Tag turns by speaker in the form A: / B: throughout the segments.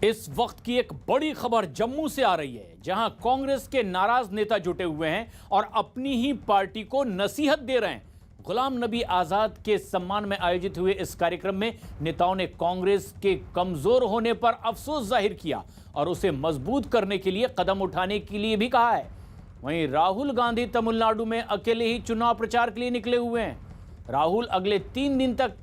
A: इस वक्त की एक बड़ी खबर जम्मू से आ रही है, जहां कांग्रेस के नाराज नेता जुटे हुए हैं और अपनी ही पार्टी को नसीहत दे रहे हैं। गुलाम नबी आजाद के सम्मान में आयोजित हुए इस कार्यक्रम में नेताओं ने कांग्रेस के कमजोर होने पर अफसोस जाहिर किया और उसे मजबूत करने के लिए कदम उठाने के लिए भी कहा है। वहीं राहुल गांधी तमिलनाडु में अकेले ही चुनाव प्रचार के लिए निकले हुए हैं। राहुल अगले 3 दिन तक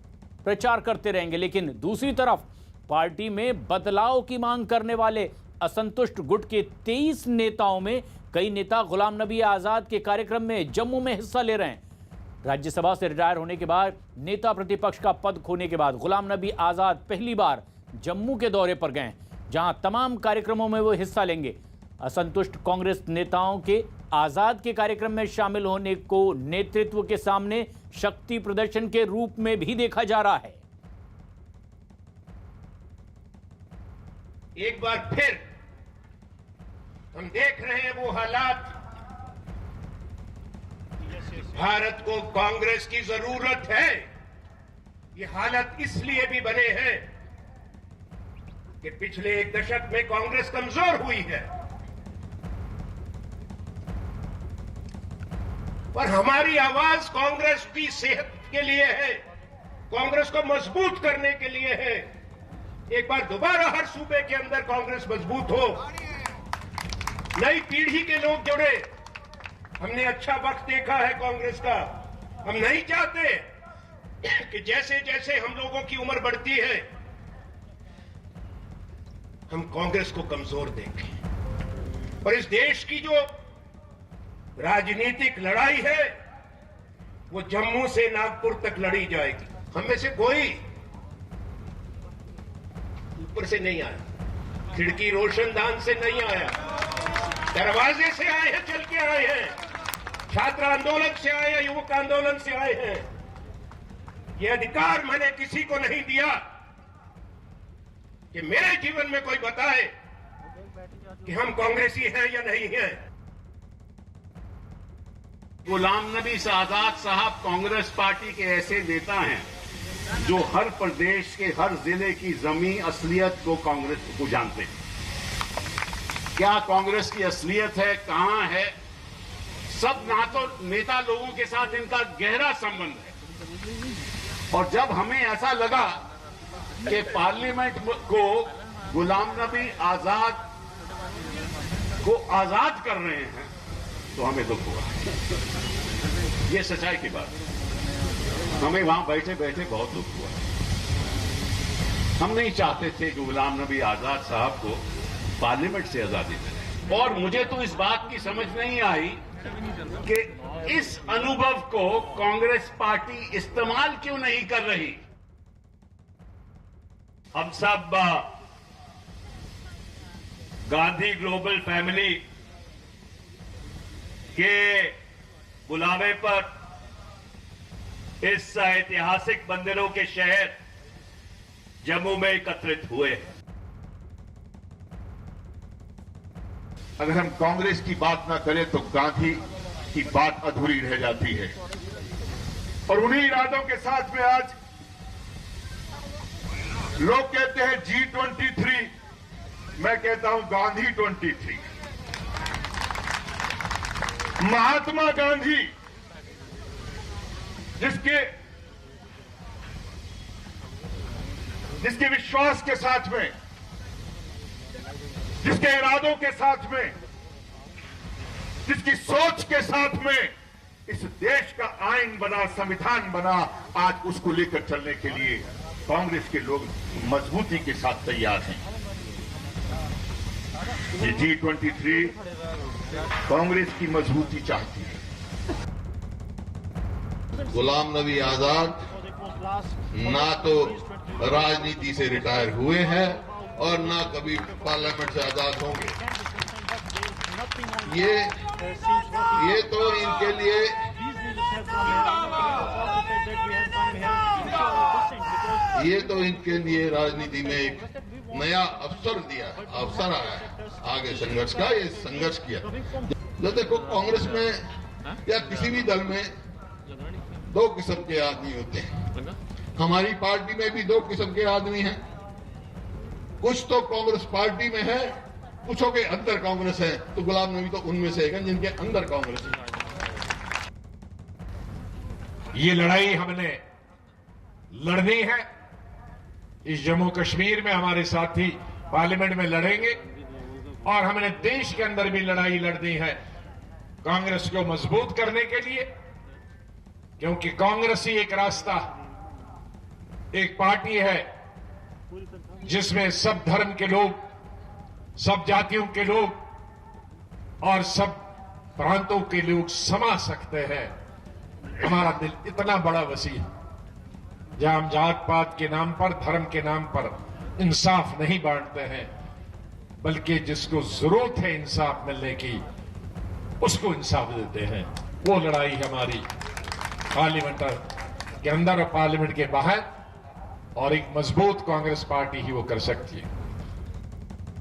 A: प्रचार करते रहेंगे, लेकिन दूसरी तरफ पार्टी में बदलाव की मांग करने वाले असंतुष्ट गुट के 23 नेताओं में कई नेता गुलाम नबी आजाद के कार्यक्रम में जम्मू में हिस्सा ले रहे हैं। राज्यसभा से रिटायर होने के बाद नेता प्रतिपक्ष का पद खोने के बाद गुलाम नबी आजाद पहली बार जम्मू के दौरे पर गए, जहां तमाम कार्यक्रमों में वो हिस्सा लेंगे। असंतुष्ट कांग्रेस नेताओं के आजाद के कार्यक्रम में शामिल होने को नेतृत्व के सामने शक्ति प्रदर्शन के रूप में भी देखा जा रहा है।
B: एक बार फिर हम देख रहे हैं वो हालात। भारत को कांग्रेस की जरूरत है। ये हालत इसलिए भी बने हैं कि पिछले 1 दशक में कांग्रेस कमजोर हुई है और हमारी आवाज कांग्रेस की सेहत के लिए है, कांग्रेस को मजबूत करने के लिए है। एक बार दोबारा हर सूबे के अंदर कांग्रेस मजबूत हो, नई पीढ़ी के लोग जुड़े। हमने अच्छा वक्त देखा है कांग्रेस का। हम नहीं चाहते कि जैसे जैसे हम लोगों की उम्र बढ़ती है हम कांग्रेस को कमजोर देखें। और इस देश की जो राजनीतिक लड़ाई है वो जम्मू से नागपुर तक लड़ी जाएगी। हम में से कोई ऊपर से नहीं आया, खिड़की रोशनदान से नहीं आया, दरवाजे से आए हैं, चल के आए हैं, छात्र आंदोलन से आए हैं, युवक आंदोलन से आए हैं। यह अधिकार मैंने किसी को नहीं दिया कि मेरे जीवन में कोई बताए कि हम कांग्रेसी हैं या नहीं हैं।
C: गुलाम नबी आजाद साहब कांग्रेस पार्टी के ऐसे नेता हैं जो हर प्रदेश के हर जिले की जमीन असलियत को कांग्रेस को जानते हैं। क्या कांग्रेस की असलियत है, कहां है, सब ना तो नेता लोगों के साथ इनका गहरा संबंध है। और जब हमें ऐसा लगा कि पार्लियामेंट को गुलाम नबी आजाद को आजाद कर रहे हैं तो हमें दुख हुआ। ये सच्चाई की बात, हमें वहां बैठे बैठे बहुत दुख हुआ। हम नहीं चाहते थे कि गुलाम नबी आजाद साहब को पार्लियामेंट से आजादी मिले। और मुझे तो इस बात की समझ नहीं आई कि इस अनुभव को कांग्रेस पार्टी इस्तेमाल क्यों नहीं कर रही। हम सब गांधी ग्लोबल फैमिली के बुलावे पर इस ऐतिहासिक मंदिरों के शहर जम्मू में एकत्रित हुए हैं।
D: अगर हम कांग्रेस की बात ना करें तो गांधी की बात अधूरी रह जाती है। और उन्हीं इरादों के साथ में आज लोग कहते हैं G23, मैं कहता हूं गांधी 23। महात्मा गांधी जिसके विश्वास के साथ में, जिसके इरादों के साथ में, जिसकी सोच के साथ में इस देश का आईन बना, संविधान बना, आज उसको लेकर चलने के लिए कांग्रेस के लोग मजबूती के साथ तैयार हैं। ये G23 कांग्रेस की मजबूती चाहती है।
E: गुलाम नबी आजाद ना तो राजनीति से रिटायर हुए हैं और ना कभी पार्लियामेंट से आजाद होंगे। ये तो इनके लिए राजनीति में एक नया अवसर आया है आगे संघर्ष का। ये संघर्ष किया जो देखो कांग्रेस में या किसी भी दल में 2 किस्म के आदमी होते हैं। हमारी पार्टी में भी 2 किस्म के आदमी हैं। कुछ तो कांग्रेस पार्टी में है, कुछों के अंदर कांग्रेस है, तो गुलाम नबी तो उनमें से है जिनके अंदर कांग्रेस है।
B: ये लड़ाई हमने लड़नी है। इस जम्मू कश्मीर में हमारे साथी पार्लियामेंट में लड़ेंगे और हमने देश के अंदर भी लड़ाई लड़नी है कांग्रेस को मजबूत करने के लिए, क्योंकि कांग्रेस ही एक रास्ता, एक पार्टी है जिसमें सब धर्म के लोग, सब जातियों के लोग और सब प्रांतों के लोग समा सकते हैं। हमारा दिल इतना बड़ा वसी है जहां हम जात पात के नाम पर, धर्म के नाम पर इंसाफ नहीं बांटते हैं, बल्कि जिसको जरूरत है इंसाफ मिलने की उसको इंसाफ देते हैं। वो लड़ाई हमारी पार्लियामेंट के अंदर और पार्लियामेंट के बाहर, और एक मजबूत कांग्रेस पार्टी ही वो कर सकती है।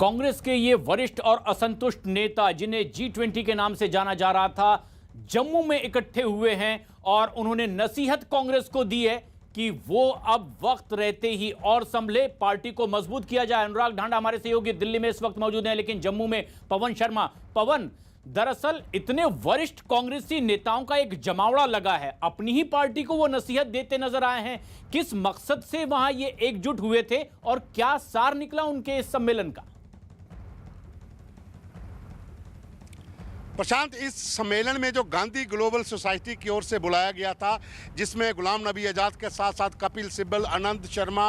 A: कांग्रेस के ये वरिष्ठ और असंतुष्ट नेता, जिन्हें G20 के नाम से जाना जा रहा था, जम्मू में इकट्ठे हुए हैं और उन्होंने नसीहत कांग्रेस को दी है कि वो अब वक्त रहते ही और संभले, पार्टी को मजबूत किया जाए। अनुराग ढांडा हमारे सहयोगी दिल्ली में इस वक्त मौजूद हैं, लेकिन जम्मू में पवन शर्मा। पवन, दरअसल इतने वरिष्ठ कांग्रेसी नेताओं का एक जमावड़ा लगा है, अपनी ही पार्टी को वो नसीहत देते नजर आए हैं। किस मकसद से वहां ये एकजुट हुए थे और क्या सार निकला उनके इस सम्मेलन का?
F: प्रशांत, इस सम्मेलन में जो गांधी ग्लोबल सोसाइटी की ओर से बुलाया गया था, जिसमें गुलाम नबी आज़ाद के साथ साथ कपिल सिब्बल, आनंद शर्मा,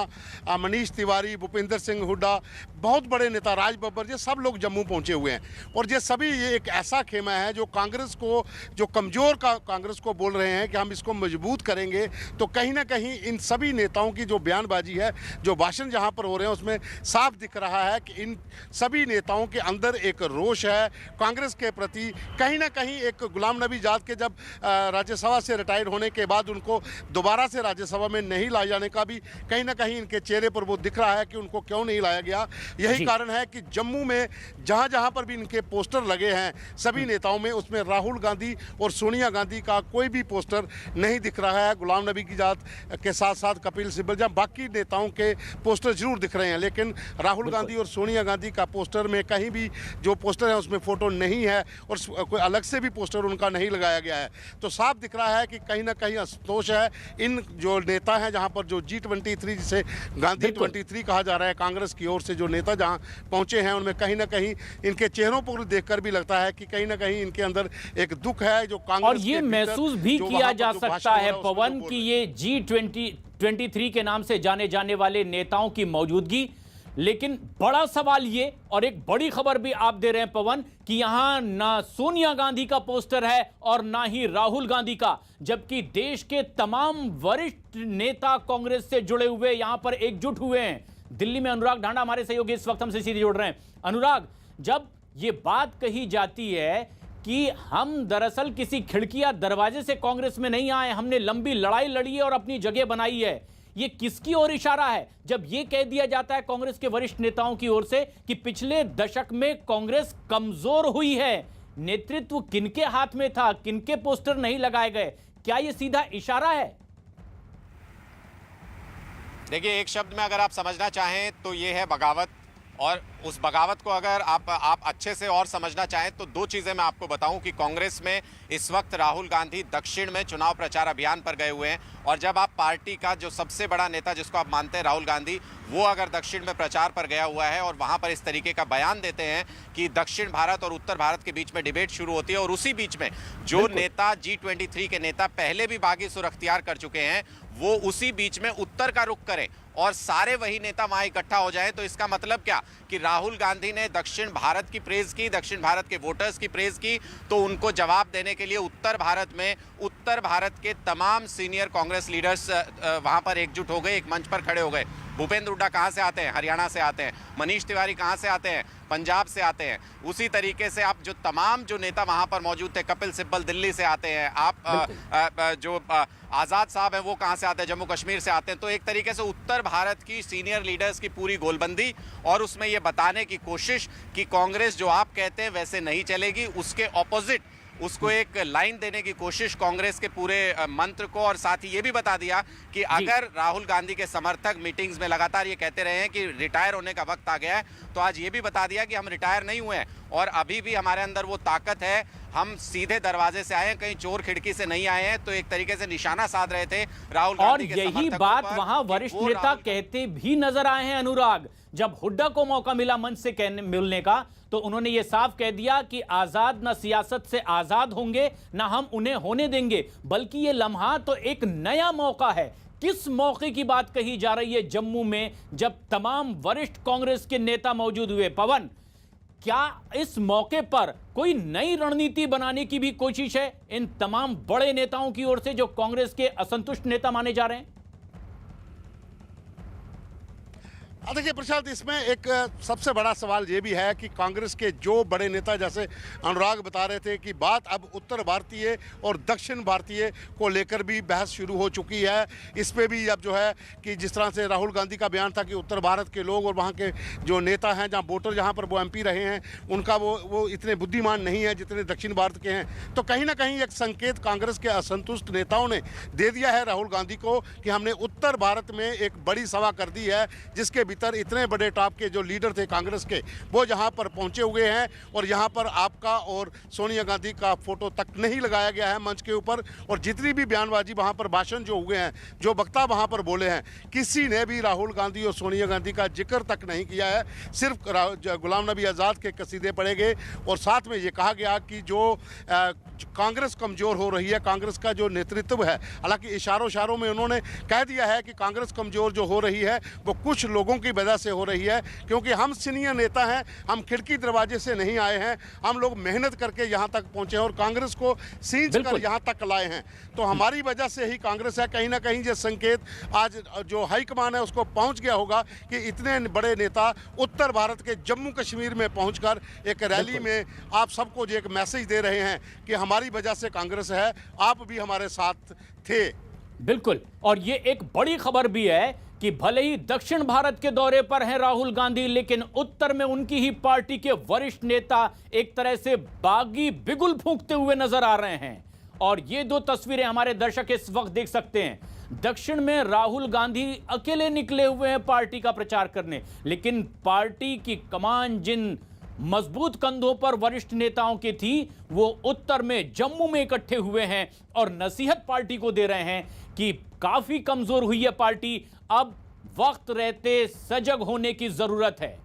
F: मनीष तिवारी, भूपिंदर सिंह हुड्डा, बहुत बड़े नेता, राज बब्बर, ये सब लोग जम्मू पहुंचे हुए हैं। और ये सभी ये एक ऐसा खेमा है जो कांग्रेस को, जो कमज़ोर कांग्रेस को बोल रहे हैं कि हम इसको मजबूत करेंगे। तो कहीं ना कहीं इन सभी नेताओं की जो बयानबाजी है, जो भाषण जहाँ पर हो रहे हैं, उसमें साफ दिख रहा है कि इन सभी नेताओं के अंदर एक रोष है कांग्रेस के प्रति। कहीं ना कहीं एक गुलाम नबी आज़ाद के जब राज्यसभा से रिटायर होने के बाद उनको दोबारा से राज्यसभा में नहीं लाए जाने का भी कहीं ना कहीं इनके चेहरे पर वो दिख रहा है कि उनको क्यों नहीं लाया गया। यही कारण है कि जम्मू में जहां जहां पर भी इनके पोस्टर लगे हैं सभी नेताओं में, उसमें राहुल गांधी और सोनिया गांधी का कोई भी पोस्टर नहीं दिख रहा है। गुलाम नबी आज़ाद के साथ साथ कपिल सिब्बल, जहाँ बाकी नेताओं के पोस्टर जरूर दिख रहे हैं, लेकिन राहुल गांधी और सोनिया गांधी का पोस्टर में कहीं भी जो पोस्टर है उसमें फोटो नहीं है और कोई अलग से भी पोस्टर उनका नहीं लगाया गया है। तो साफ दिख रहा है कि कहीं ना कहीं असंतोष है इन जो नेता हैं, जहां पर जो G23 जिसे गांधी 23 कहा जा रहा है, कांग्रेस की ओर से जो नेता जहां पहुंचे हैं, उनमें कहीं ना कहीं इनके चेहरों पर देखकर भी लगता है कि कहीं ना कहीं इनके अंदर एक दुख है जो कांग्रेस,
A: और ये महसूस भी किया जा सकता है पवन कि ये G23 के नाम से जाने जाने वाले नेताओं की मौजूदगी। लेकिन बड़ा सवाल ये, और एक बड़ी खबर भी आप दे रहे हैं पवन, कि यहां ना सोनिया गांधी का पोस्टर है और ना ही राहुल गांधी का, जबकि देश के तमाम वरिष्ठ नेता कांग्रेस से जुड़े हुए यहां पर एकजुट हुए हैं। दिल्ली में अनुराग ढांडा हमारे सहयोगी इस वक्त हमसे सीधे जुड़ रहे हैं। अनुराग, जब ये बात कही जाती है कि हम दरअसल किसी खिड़की या दरवाजे से कांग्रेस में नहीं आए, हमने लंबी लड़ाई लड़ी है और अपनी जगह बनाई है, ये किसकी ओर इशारा है जब ये कह दिया जाता है कांग्रेस के वरिष्ठ नेताओं की ओर से कि पिछले दशक में कांग्रेस कमजोर हुई है? नेतृत्व किनके हाथ में था, किनके पोस्टर नहीं लगाए गए? क्या ये सीधा इशारा है?
G: देखिए, एक शब्द में अगर आप समझना चाहें तो ये है बगावत। और उस बगावत को अगर आप अच्छे से और समझना चाहें तो दो चीज़ें मैं आपको बताऊं कि कांग्रेस में इस वक्त राहुल गांधी दक्षिण में चुनाव प्रचार अभियान पर गए हुए हैं, और जब आप पार्टी का जो सबसे बड़ा नेता जिसको आप मानते हैं राहुल गांधी, वो अगर दक्षिण में प्रचार पर गया हुआ है और वहां पर इस तरीके का बयान देते हैं कि दक्षिण भारत और उत्तर भारत के बीच में डिबेट शुरू होती है, और उसी बीच में जो नेता G23 के नेता पहले भी बागी सुर अख्तियार कर चुके हैं, वो उसी बीच में उत्तर का रुख करें और सारे वही नेता वहां इकट्ठा हो जाएं, तो इसका मतलब क्या कि राहुल गांधी ने दक्षिण भारत की प्रेज की, दक्षिण भारत के वोटर्स की प्रेज की, तो उनको जवाब देने के लिए उत्तर भारत के तमाम सीनियर कांग्रेस लीडर्स वहां पर एकजुट हो गए, एक मंच पर खड़े हो गए। भूपेंद्र हुड्डा कहां से आते हैं? हरियाणा से आते हैं। मनीष तिवारी कहां से आते हैं? पंजाब से आते हैं। उसी तरीके से आप जो तमाम जो नेता वहां पर मौजूद थे, कपिल सिब्बल दिल्ली से आते हैं, आप जो आज़ाद साहब हैं वो कहां से आते हैं? जम्मू कश्मीर से आते हैं। तो एक तरीके से उत्तर भारत की सीनियर लीडर्स की पूरी गोलबंदी, और उसमें ये बताने की कोशिश कि कांग्रेस जो आप कहते हैं वैसे नहीं चलेगी, उसके ऑपोजिट उसको एक लाइन देने की कोशिश कांग्रेस के पूरे मंत्र को, और साथ ही ये भी बता दिया कि अगर राहुल गांधी के समर्थक मीटिंग्स में लगातार ये कहते रहे हैं कि रिटायर होने का वक्त आ गया है, तो आज ये भी बता दिया कि हम रिटायर नहीं हुए हैं और अभी भी हमारे अंदर वो ताकत है, हम सीधे दरवाजे से आए हैं, कहीं चोर खिड़की से नहीं आए हैं। तो एक तरीके से निशाना साध रहे थे राहुल गांधी के
A: और यही बात वहां वरिष्ठ नेता कहते भी नजर आए हैं। अनुराग, जब हुड्डा को मौका मिला मंच से मिलने का, तो उन्होंने ये साफ कह दिया कि आजाद न सियासत से आजाद होंगे, ना हम उन्हें होने देंगे, बल्कि ये लम्हा तो एक नया मौका है। किस मौके की बात कही जा रही है जम्मू में, जब तमाम वरिष्ठ कांग्रेस के नेता मौजूद हुए? पवन, क्या इस मौके पर कोई नई रणनीति बनाने की भी कोशिश है इन तमाम बड़े नेताओं की ओर से जो कांग्रेस के असंतुष्ट नेता माने जा रहे हैं?
F: देखिए प्रशांत, इसमें एक सबसे बड़ा सवाल ये भी है कि कांग्रेस के जो बड़े नेता, जैसे अनुराग बता रहे थे कि बात अब उत्तर भारतीय और दक्षिण भारतीय को लेकर भी बहस शुरू हो चुकी है। इस पे भी अब जो है कि जिस तरह से राहुल गांधी का बयान था कि उत्तर भारत के लोग और वहाँ के जो नेता हैं, जहाँ वोटर जहाँ पर वो एमपी रहे हैं, उनका वो इतने बुद्धिमान नहीं है जितने दक्षिण भारत के हैं। तो कहीं ना कहीं एक संकेत कांग्रेस के असंतुष्ट नेताओं ने दे दिया है राहुल गांधी को कि हमने उत्तर भारत में एक बड़ी सभा कर दी है, जिसके भीतर इतने बड़े टॉप के जो लीडर थे कांग्रेस के, वो जहां पर पहुंचे हुए हैं और यहां पर आपका और सोनिया गांधी का फोटो तक नहीं लगाया गया है मंच के ऊपर। और जितनी भी बयानबाजी वहां पर भाषण जो हुए हैं, जो वक्ता वहां पर बोले हैं, किसी ने भी राहुल गांधी और सोनिया गांधी का जिक्र तक नहीं किया है। सिर्फ गुलाम नबी आज़ाद के कसीदे पढ़े गए और साथ में ये कहा गया कि जो कांग्रेस कमजोर हो रही है, कांग्रेस का जो नेतृत्व है, हालांकि इशारों में उन्होंने कह दिया है कि कांग्रेस कमजोर जो हो रही है वो कुछ लोगों की वजह से हो रही है, क्योंकि हम सीनियर नेता हैं, हम खिड़की दरवाजे से नहीं आए हैं, हम लोग मेहनत करके यहाँ तक पहुंचे हैं और कांग्रेस को सींच कर यहाँ तक लाए हैं। तो हमारी वजह से ही कांग्रेस है। कहीं ना कहीं ये संकेत आज जो हाईकमान है उसको पहुंच गया होगा कि इतने बड़े नेता उत्तर भारत के जम्मू कश्मीर में पहुंचकर एक रैली में आप सबको जो एक मैसेज दे रहे हैं कि हमारी वजह से कांग्रेस है, आप भी हमारे साथ थे।
A: बिल्कुल, और ये एक बड़ी खबर भी है कि भले ही दक्षिण भारत के दौरे पर हैं राहुल गांधी, लेकिन उत्तर में उनकी ही पार्टी के वरिष्ठ नेता एक तरह से बागी बिगुल फूंकते हुए नजर आ रहे हैं। और ये दो तस्वीरें हमारे दर्शक इस वक्त देख सकते हैं। दक्षिण में राहुल गांधी अकेले निकले हुए हैं पार्टी का प्रचार करने, लेकिन पार्टी की कमान जिन मजबूत कंधों पर वरिष्ठ नेताओं की थी, वो उत्तर में जम्मू में इकट्ठे हुए हैं और नसीहत पार्टी को दे रहे हैं कि काफी कमजोर हुई है पार्टी, अब वक्त रहते सजग होने की जरूरत है।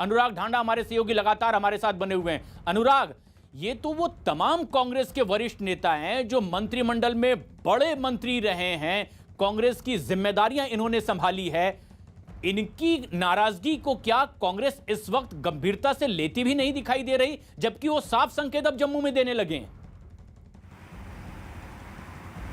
A: अनुराग ढांडा हमारे सहयोगी लगातार हमारे साथ बने हुए हैं। अनुराग, ये तो वो तमाम कांग्रेस के वरिष्ठ नेता हैं जो मंत्रिमंडल में बड़े मंत्री रहे हैं, कांग्रेस की जिम्मेदारियां इन्होंने संभाली है। इनकी नाराजगी को क्या कांग्रेस इस वक्त गंभीरता से लेती भी नहीं दिखाई दे रही, जबकि वो साफ संकेत अब जम्मू में देने लगे हैं?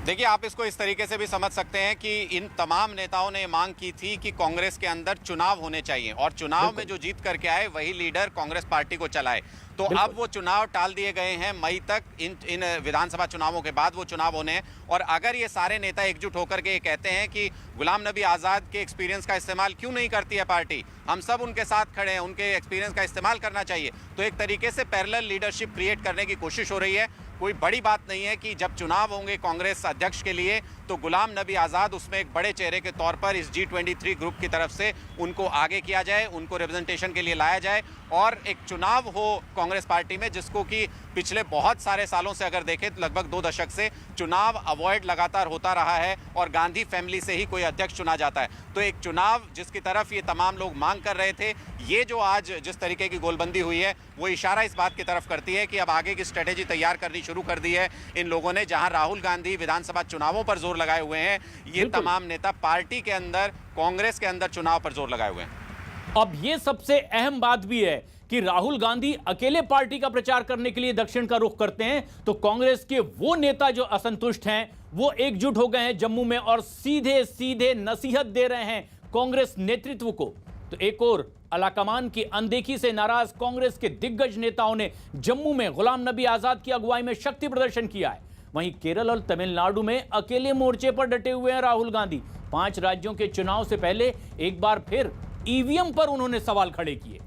G: देखिए, आप इसको इस तरीके से भी समझ सकते हैं कि इन तमाम नेताओं ने मांग की थी कि कांग्रेस के अंदर चुनाव होने चाहिए और चुनाव में जो जीत करके आए वही लीडर कांग्रेस पार्टी को चलाए। तो अब वो चुनाव टाल दिए गए हैं मई तक। इन विधानसभा चुनावों के बाद वो चुनाव होने हैं। और अगर ये सारे नेता एकजुट होकर के ये कहते हैं कि गुलाम नबी आज़ाद के एक्सपीरियंस का इस्तेमाल क्यों नहीं करती है पार्टी, हम सब उनके साथ खड़े हैं, उनके एक्सपीरियंस का इस्तेमाल करना चाहिए, तो एक तरीके से पैरेलल लीडरशिप क्रिएट करने की कोशिश हो रही है। कोई बड़ी बात नहीं है कि जब चुनाव होंगे कांग्रेस अध्यक्ष के लिए, तो गुलाम नबी आज़ाद उसमें एक बड़े चेहरे के तौर पर इस G23 ग्रुप की तरफ से उनको आगे किया जाए, उनको रिप्रेजेंटेशन के लिए लाया जाए और एक चुनाव हो कांग्रेस पार्टी में, जिसको कि पिछले बहुत सारे सालों से अगर देखें तो लगभग 2 दशक से चुनाव अवॉइड लगातार होता रहा है और गांधी फैमिली से ही कोई अध्यक्ष चुना जाता है। तो एक चुनाव जिसकी तरफ ये तमाम लोग मांग कर रहे थे, ये जो आज जिस तरीके की गोलबंदी हुई है वो इशारा इस बात की तरफ करती है कि अब आगे की स्ट्रेटेजी तैयार करनी शुरू कर दी है इन लोगों ने। जहां राहुल गांधी विधानसभा चुनावों पर जोर लगाए हुए हैं, ये तमाम नेता पार्टी के अंदर, कांग्रेस के अंदर चुनाव पर जोर लगाए हुए हैं।
A: अब ये सबसे अहम बात भी है कि राहुल गांधी अकेले पार्टी का प्रचार करने के लिए दक्षिण का रुख करते हैं, तो कांग्रेस के वो नेता जो असंतुष्ट हैं वो एकजुट हो गए हैं जम्मू में और सीधे सीधे नसीहत दे रहे हैं कांग्रेस नेतृत्व को। तो एक और अलाकमान की अनदेखी से नाराज कांग्रेस के दिग्गज नेताओं ने जम्मू में गुलाम नबी आजाद की अगुवाई में शक्ति प्रदर्शन किया है। वहीं केरल और तमिलनाडु में अकेले मोर्चे पर डटे हुए हैं राहुल गांधी। 5 राज्यों के चुनाव से पहले एक बार फिर ईवीएम पर उन्होंने सवाल खड़े किए।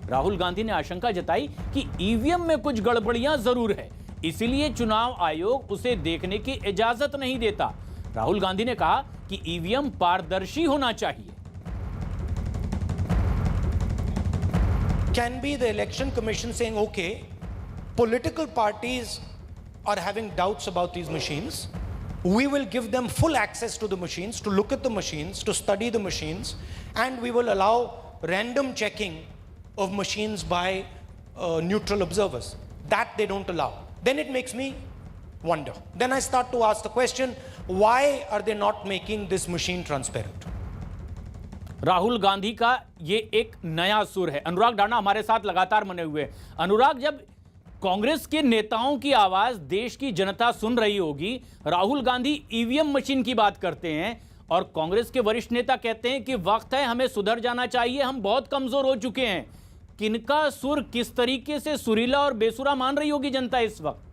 A: राहुल गांधी ने आशंका जताई कि ईवीएम में कुछ गड़बड़ियां जरूर है, इसीलिए चुनाव आयोग उसे देखने की इजाजत नहीं देता। राहुल गांधी ने कहा कि ईवीएम पारदर्शी होना चाहिए।
H: Can be the election commission saying, okay, political parties are having doubts about these machines. We will give them full access to the machines, to look at the machines, to study the machines, and we will allow random checking of machines by neutral observers. That they don't allow. Then it makes me wonder. Then I start to ask the question, why are they not making this machine transparent?
A: Rahul Gandhi का ये एक नया सुर है। अनुराग Dana हमारे साथ लगातार बने हुए हैं। अनुराग, जब कांग्रेस के नेताओं की आवाज देश की जनता सुन रही होगी, राहुल गांधी ईवीएम मशीन की बात करते हैं और कांग्रेस के वरिष्ठ नेता कहते हैं कि वक्त है, हमें सुधर जाना चाहिए, हम बहुत कमजोर हो चुके हैं। किनका सुर किस तरीके से सुरीला और बेसुरा मान रही होगी जनता इस वक्त?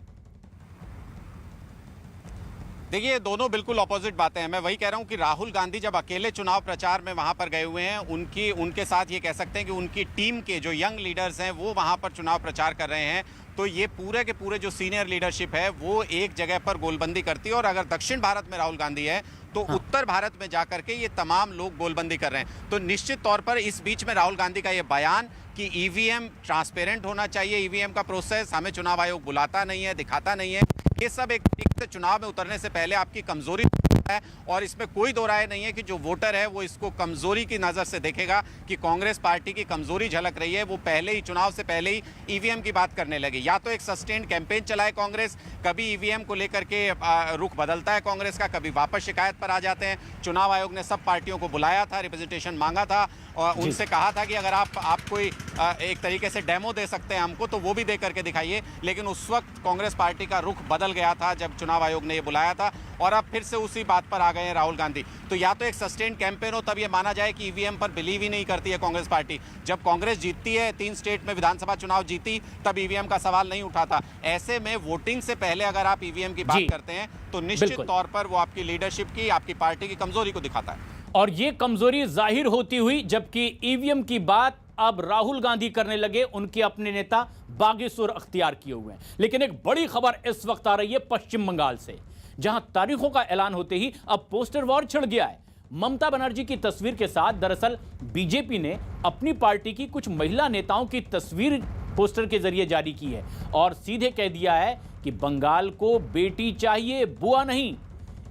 G: देखिए, दोनों बिल्कुल ऑपोजिट बातें हैं। मैं वही कह रहा हूं कि राहुल गांधी जब अकेले चुनाव प्रचार में वहां पर गए हुए हैं, उनके साथ ये कह सकते हैं कि उनकी टीम के जो यंग लीडर्स हैं वो वहां पर चुनाव प्रचार कर रहे हैं, तो ये पूरे के पूरे जो सीनियर लीडरशिप है वो एक जगह पर गोलबंदी करती है। और अगर दक्षिण भारत में राहुल गांधी है तो उत्तर भारत में जाकर के ये तमाम लोग गोलबंदी कर रहे हैं। तो निश्चित तौर पर इस बीच में राहुल गांधी का ये बयान कि ईवीएम ट्रांसपेरेंट होना चाहिए, ईवीएम का प्रोसेस, हमें चुनाव आयोग बुलाता नहीं है, दिखाता नहीं है, ये सब एक तरीके से चुनाव में उतरने से पहले आपकी कमजोरी है। और इसमें कोई दो राय नहीं है कि जो वोटर है वो इसको कमजोरी की नजर से देखेगा कि कांग्रेस पार्टी की कमजोरी झलक रही है। वो पहले ही चुनाव से पहले ही ईवीएम की बात करने लगे। या तो एक सस्टेन्ड कैंपेन चलाए कांग्रेस, कभी ईवीएम को लेकर के रुख बदलता है कांग्रेस का, कभी वापस शिकायत पर आ जाते हैं। चुनाव आयोग ने सब पार्टियों को बुलाया था, रिप्रेजेंटेशन मांगा था और उनसे कहा था कि अगर आप कोई एक तरीके से डेमो दे सकते हैं हमको तो वो भी दे करके दिखाइए। लेकिन उस वक्त कांग्रेस पार्टी का रुख बदल गया था जब चुनाव आयोग ने ये बुलाया था और अब फिर से उसी बात पर आ गए हैं राहुल गांधी। तो या तो एक सस्टेन्ड कैंपेन हो तब ये माना जाए कि ईवीएम पर बिलीव ही नहीं करती है कांग्रेस पार्टी। जब कांग्रेस जीतती है, 3 स्टेट में विधानसभा चुनाव जीती, तब ईवीएम का सवाल नहीं उठाता। ऐसे में वोटिंग से पहले अगर आप ईवीएम की बात करते हैं तो निश्चित तौर पर वो आपकी लीडरशिप की, आपकी पार्टी की कमजोरी को दिखाता है।
A: और ये कमजोरी जाहिर होती हुई जबकि ईवीएम की बात अब राहुल गांधी करने लगे, उनके अपने नेता बागी सुर अख्तियार किए हुए हैं। लेकिन एक बड़ी खबर इस वक्त आ रही है पश्चिम बंगाल से, जहां तारीखों का ऐलान होते ही अब पोस्टर वॉर छिड़ गया है। ममता बनर्जी की तस्वीर के साथ दरअसल बीजेपी ने अपनी पार्टी की कुछ महिला नेताओं की तस्वीर पोस्टर के जरिए जारी की है और सीधे कह दिया है कि बंगाल को बेटी चाहिए, बुआ नहीं।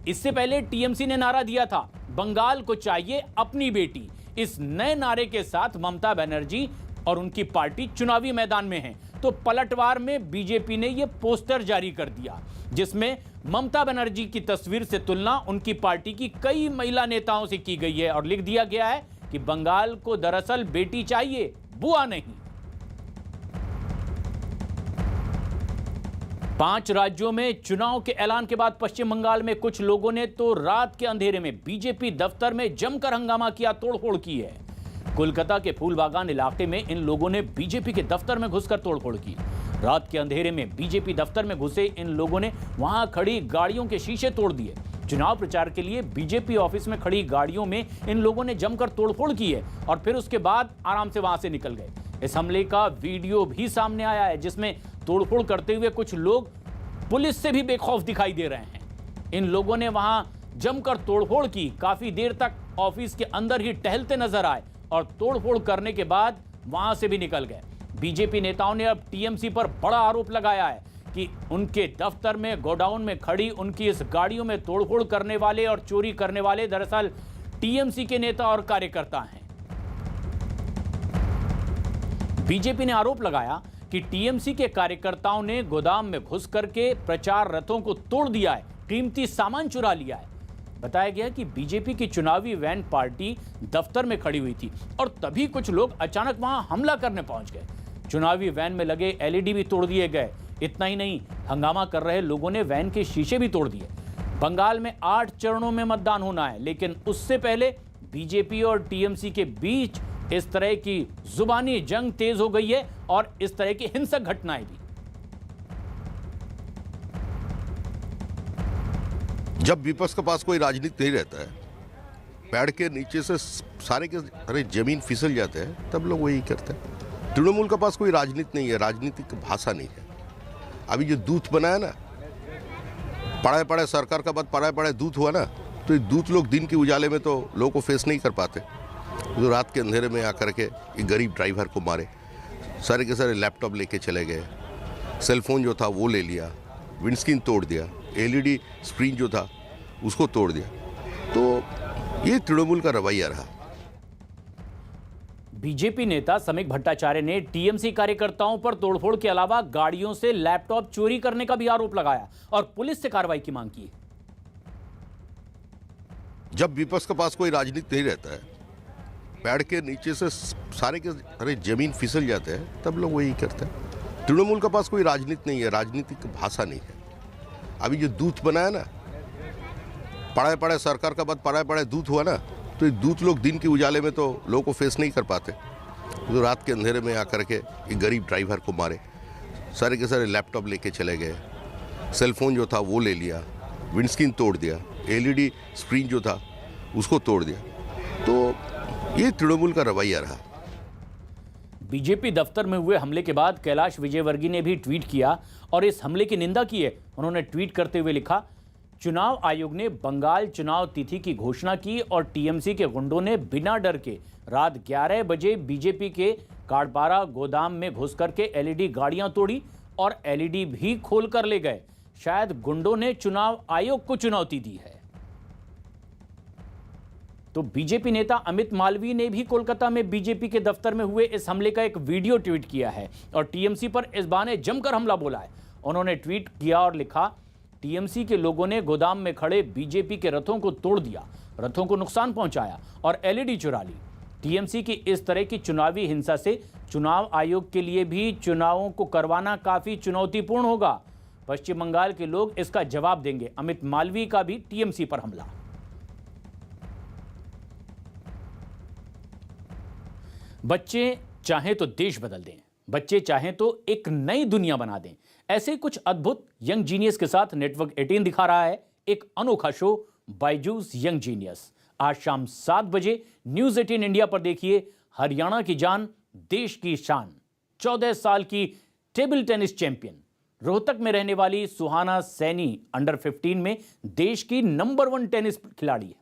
A: इससे पहले टीएमसी ने नारा दिया था, बंगाल को चाहिए अपनी बेटी। इस नए नारे के साथ ममता बनर्जी और उनकी पार्टी चुनावी मैदान में है। तो पलटवार में बीजेपी ने यह पोस्टर जारी कर दिया जिसमें ममता बनर्जी की तस्वीर से तुलना उनकी पार्टी की कई महिला नेताओं से की गई है और लिख दिया गया है कि बंगाल को दरअसल बेटी चाहिए, बुआ नहीं। 5 राज्यों में चुनाव के ऐलान के बाद पश्चिम बंगाल में कुछ लोगों ने तो रात के अंधेरे में बीजेपी दफ्तर में जमकर हंगामा किया, तोड़फोड़ की है। कोलकाता के फूलबागान इलाके में इन लोगों ने बीजेपी के दफ्तर में घुसकर तोड़फोड़ की। रात के अंधेरे में बीजेपी दफ्तर में घुसे इन लोगों ने वहां खड़ी गाड़ियों के शीशे तोड़ दिए। चुनाव प्रचार के लिए बीजेपी ऑफिस में खड़ी गाड़ियों में इन लोगों ने जमकर तोड़फोड़ की है और फिर उसके बाद आराम से वहां से निकल गए। इस हमले का वीडियो भी सामने आया है जिसमें तोड़फोड़ करते हुए कुछ लोग पुलिस से भी बेखौफ दिखाई दे रहे हैं। इन लोगों ने वहां जमकर तोड़फोड़ की, काफी देर तक ऑफिस के अंदर ही टहलते नजर आए और तोड़फोड़ करने के बाद वहां से भी निकल गए। बीजेपी नेताओं ने अब टीएमसी पर बड़ा आरोप लगाया है कि उनके दफ्तर में गोडाउन में खड़ी उनकी इस गाड़ियों में तोड़फोड़ करने वाले और चोरी करने वाले दरअसल टीएमसी के नेता और कार्यकर्ता हैं। बीजेपी ने आरोप लगाया कि टीएमसी के कार्यकर्ताओं ने गोदाम में घुस करके प्रचार रथों को तोड़ दिया है, कीमती सामान चुरा लिया है। बताया गया कि बीजेपी की चुनावी वैन पार्टी दफ्तर में खड़ी हुई थी और तभी कुछ लोग अचानक वहां हमला करने पहुंच गए। चुनावी वैन में लगे एलईडी भी तोड़ दिए गए। इतना ही नहीं, हंगामा कर रहे लोगों ने वैन के शीशे भी तोड़ दिए। बंगाल में 8 चरणों में मतदान होना है, लेकिन उससे पहले बीजेपी और टीएमसी के बीच इस तरह की जुबानी जंग तेज हो गई है और इस तरह की हिंसक घटनाएं भी।
I: जब विपक्ष के पास कोई राजनीति नहीं रहता है, पैर के नीचे से सारे के सारे जमीन फिसल जाते हैं, तब लोग वही करते हैं। तृणमूल के पास कोई राजनीति नहीं है, राजनीतिक भाषा नहीं है। अभी जो दूत बना है ना, पढ़ाए पढ़ाए सरकार का बाद पढ़ाए पढ़ाए दूत हुआ ना, तो ये दूत लोग दिन के उजाले में तो लोगों को फेस नहीं कर पाते, जो रात के अंधेरे में आकर के एक गरीब ड्राइवर को मारे, सारे के सारे लैपटॉप लेके चले गए, सेलफोन जो था वो ले लिया, विंडस्क्रीन तोड़ दिया, एलईडी स्क्रीन जो था उसको तोड़ दिया। तो ये तृणमूल का रवैया रहा।
A: बीजेपी नेता समीक भट्टाचार्य ने टीएमसी कार्यकर्ताओं पर तोड़फोड़ के अलावा गाड़ियों से लैपटॉप चोरी करने का भी आरोप लगाया और पुलिस से कार्रवाई की मांग की।
I: जब विपक्ष के पास कोई राजनीति नहीं रहता है, पैड़ के नीचे से सारे के सारे जमीन फिसल जाते हैं, तब लोग वही करते हैं। तृणमूल के पास कोई राजनीति नहीं है, राजनीतिक भाषा नहीं है। अभी जो दूत बना है ना, पढ़ाए पढ़ाए सरकार का बाद पढ़ाए पढ़ाए दूत हुआ ना, तो ये दूत लोग दिन के उजाले में तो लोगों को फेस नहीं कर पाते, जो रात के अंधेरे में आकर के एक गरीब ड्राइवर को मारे, सारे के सारे लैपटॉप लेके चले गए, सेलफोन जो था वो ले लिया, विंडस्क्रीन तोड़ दिया, एलईडी स्क्रीन जो था उसको तोड़ दिया। तो ये तृणमूल का रवैया रहा।
A: बीजेपी दफ्तर में हुए हमले के बाद कैलाश विजयवर्गीय ने भी ट्वीट किया और इस हमले की निंदा की है। उन्होंने ट्वीट करते हुए लिखा, चुनाव आयोग ने बंगाल चुनाव तिथि की घोषणा की और टीएमसी के गुंडों ने बिना डर के रात 11 बजे बीजेपी के काड़पारा गोदाम में घुस करके एलईडी गाड़ियां तोड़ी और एलईडी भी खोल कर ले गए। शायद गुंडों ने चुनाव आयोग को चुनौती दी है। तो बीजेपी नेता अमित मालवीय ने भी कोलकाता में बीजेपी के दफ्तर में हुए इस हमले का एक वीडियो ट्वीट किया है और टीएमसी पर इस बहाने जमकर हमला बोला है। उन्होंने ट्वीट किया और लिखा, टीएमसी के लोगों ने गोदाम में खड़े बीजेपी के रथों को तोड़ दिया, रथों को नुकसान पहुंचाया और एलईडी चुरा ली। टीएमसी की इस तरह की चुनावी हिंसा से चुनाव आयोग के लिए भी चुनावों को करवाना काफी चुनौतीपूर्ण होगा। पश्चिम बंगाल के लोग इसका जवाब देंगे। अमित मालवीय का भी टीएमसी पर हमला। बच्चे चाहें तो देश बदल दें, बच्चे चाहें तो एक नई दुनिया बना दें। ऐसे कुछ अद्भुत यंग जीनियस के साथ नेटवर्क 18 दिखा रहा है एक अनोखा शो, बायजूस यंग जीनियस। आज शाम 7 बजे न्यूज 18 इंडिया पर देखिए हरियाणा की जान, देश की शान, 14 साल की टेबल टेनिस चैंपियन, रोहतक में रहने वाली सुहाना सैनी अंडर 15 में देश की नंबर 1 टेनिस खिलाड़ी है।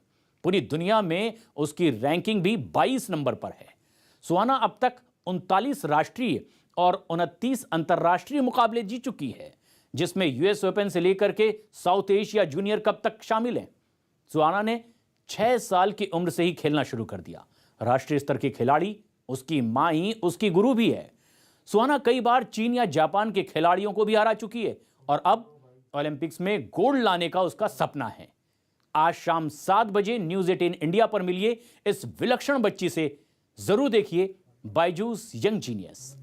A: पूरी दुनिया में उसकी रैंकिंग भी 22 नंबर पर है। सुहाना अब तक 39 राष्ट्रीय और 29 अंतर्राष्ट्रीय मुकाबले जीत चुकी है, जिसमें यूएस ओपन से लेकर के साउथ एशिया जूनियर कप तक शामिल हैं। सुहाना ने 6 साल की उम्र से ही खेलना शुरू कर दिया। राष्ट्रीय स्तर की खिलाड़ी, उसकी मां ही उसकी गुरु भी है। सुहाना कई बार चीन या जापान के खिलाड़ियों को भी हरा चुकी है और अब ओलंपिक्स में गोल्ड लाने का उसका सपना है। आज शाम 7 बजे न्यूज 18 इंडिया पर मिलिए इस विलक्षण बच्ची से। जरूर देखिए बायजूस यंग जीनियस।